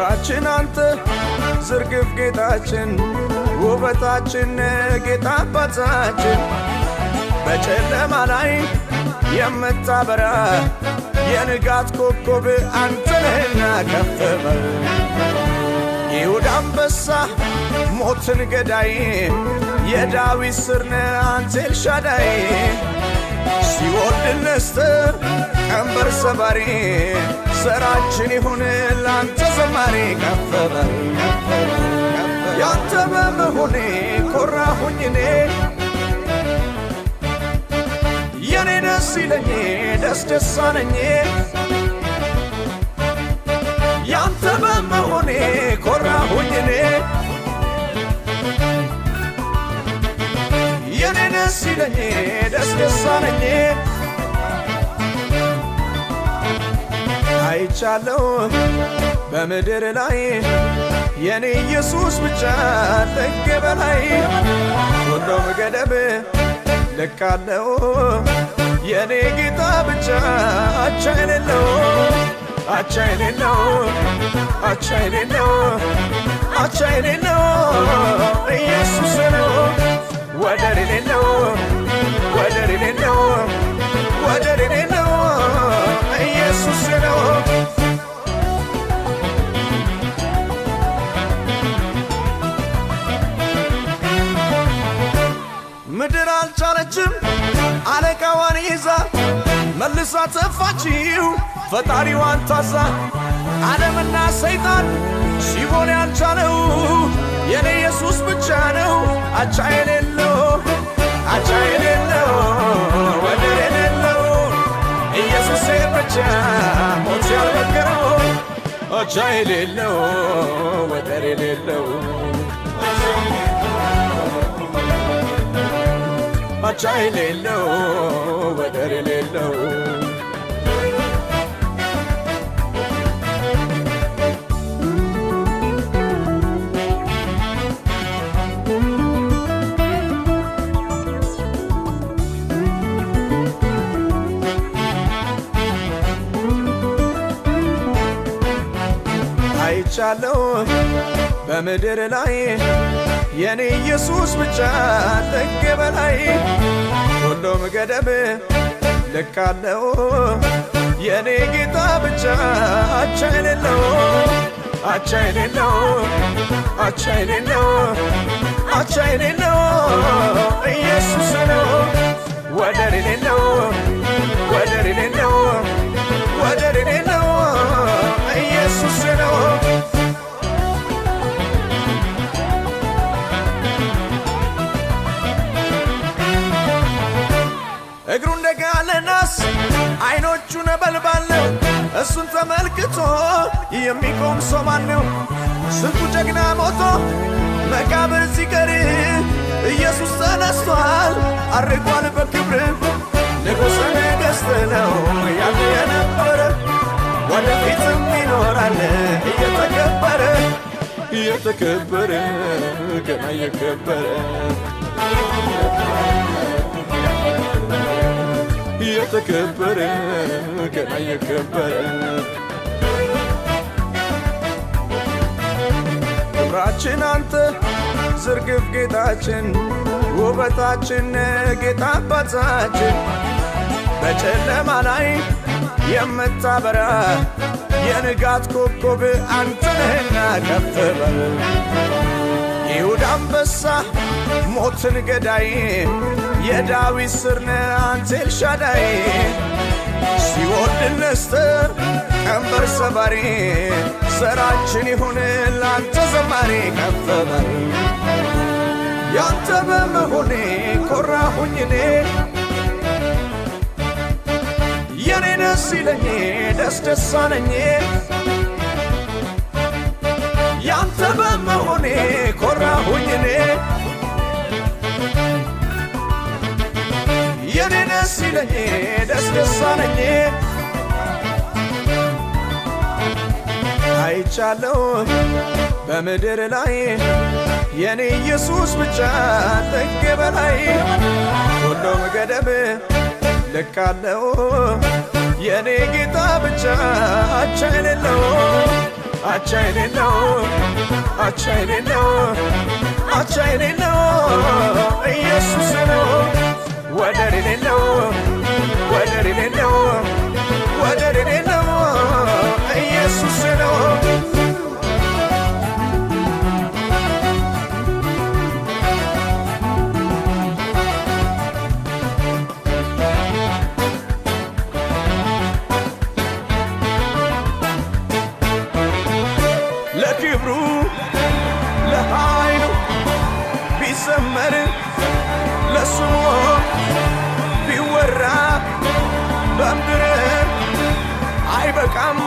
ክብራችን አንተ ዝርግፍ ጌታችን ውበታችን ጌታ አባታችን በጨለማ ላይ የምታበራ የንጋት ኮከብ አንተ ነህና ከፍ በል ይሁዳ አንበሳ ሞትን ገዳይ የዳዊት ስር ነህ አንተ ኤልሻዳይ ሲኦል ድል ነስተህ ቀንበር ሰባሪ ዘራችን ይሁን ላንተ ዘማሪ ከፍ በል ያንተ በመሆኔ ኮራሁኝ እኔ የኔ ደስ ይለኝ ደስ ደስ አለኝ ያንተ በመሆኔ ኮራሁኝ እኔ የኔ ደስ ይለኝ ደስ ደስ አለኝ አይቻለው በምድር ላይ የኔ ኢየሱስ ብቻ ጥግ በላይ ሁሉም ገደብ ልካለው የኔ ጌታ ብቻ አቻ የሌለው አቻ የሌለው አቻ የሌለው አቻ የሌለው ኢየሱስ ነው ወደር የሌለው ወደር የሌለው ወደር የሌለው ኢየሱስ ነው ምድር አልቻለችም አለቃዋን ይዛ መልሳ ተፋችው ፈጣሪዋን ታዛ ዓለምና ሰይጣን ሲሆን ያልቻለው የኔ ኢየሱስ ብቻ ነው አቻ የሌለው አቻ የሌለው ወደር የሌለው ኢየሱስ ብቻ ሞት ያልበገረው አቻ የሌለው ወደር የሌለው አቻ የሌለው ወደር የሌለው አይቻለው በምድር ላይ የኔ ኢየሱስ ብቻ ጥግ በላይ ሁሉም ገደብ ልካለው የኔ ጌታ ብቻ አቻ የሌለው አቻ የሌለው አቻ የሌለው አቻ የሌለው ኢየሱስ ነው ወደር የሌለው ወደር የሌለው ወደር የሌለው ኢየሱስ ነው እግሩ እንደጋለ ናስ አይኖቹ ነበልባል እሱን ተመልክቶ የሚቆም ሰው ማን ነው? ስንቱ ጀግና ሞቶ መቃብር ሲቀር ኢየሱስ ተነስቷል አርጓል በክብር ንጉሠ ነገሥት ነው ያለ የነበረ ወደፊትም ይኖራል እየተከበረ እየተከበረ ገና እየከበረ እየተከበረ ገና እየከበረ ክብራችን አንተ ዝርግፍ ጌታችን ውበታችን ጌታ አባታችን በጨለማ ላይ የምታበራ የንጋት ኮከብ አንተ ነህና ከፍ በል ይሁዳ አንበሳ ሞትን ገዳይ የዳዊት ስር ነህ አንተ ኤልሻዳይ ሲኦል ድል ነስተህ ቀንበር ሰባሪ ዘራችን ይሁን ላንተ ዘማሪ ከፍ በል ያንተ በመሆኔ ኮራሁኝ እኔ የኔ ደስ ይለኝ ደስ ደስ አለኝ ያንተ በመሆኔ ኮራሁኝ እኔ የኔ ደስ ይለኝ ደስ ደስ አለኝ አይቻለው በምድር ላይ የኔ ኢየሱስ ብቻ ጥግ በላይ ሁሉም ገደብ ልካለው የኔ ጌታ ብቻ አቻ የሌለው አቻ የሌለው አቻ የሌለው አቻ የሌለው ኢየሱስ ነው ወደር የሌለው ወደር የሌለው ወደር የሌለው ኢየሱስ ነው ለክብሩ ለኃይሉ ቢዘመር ለስሙ ቢወራ በምድር አይበቃም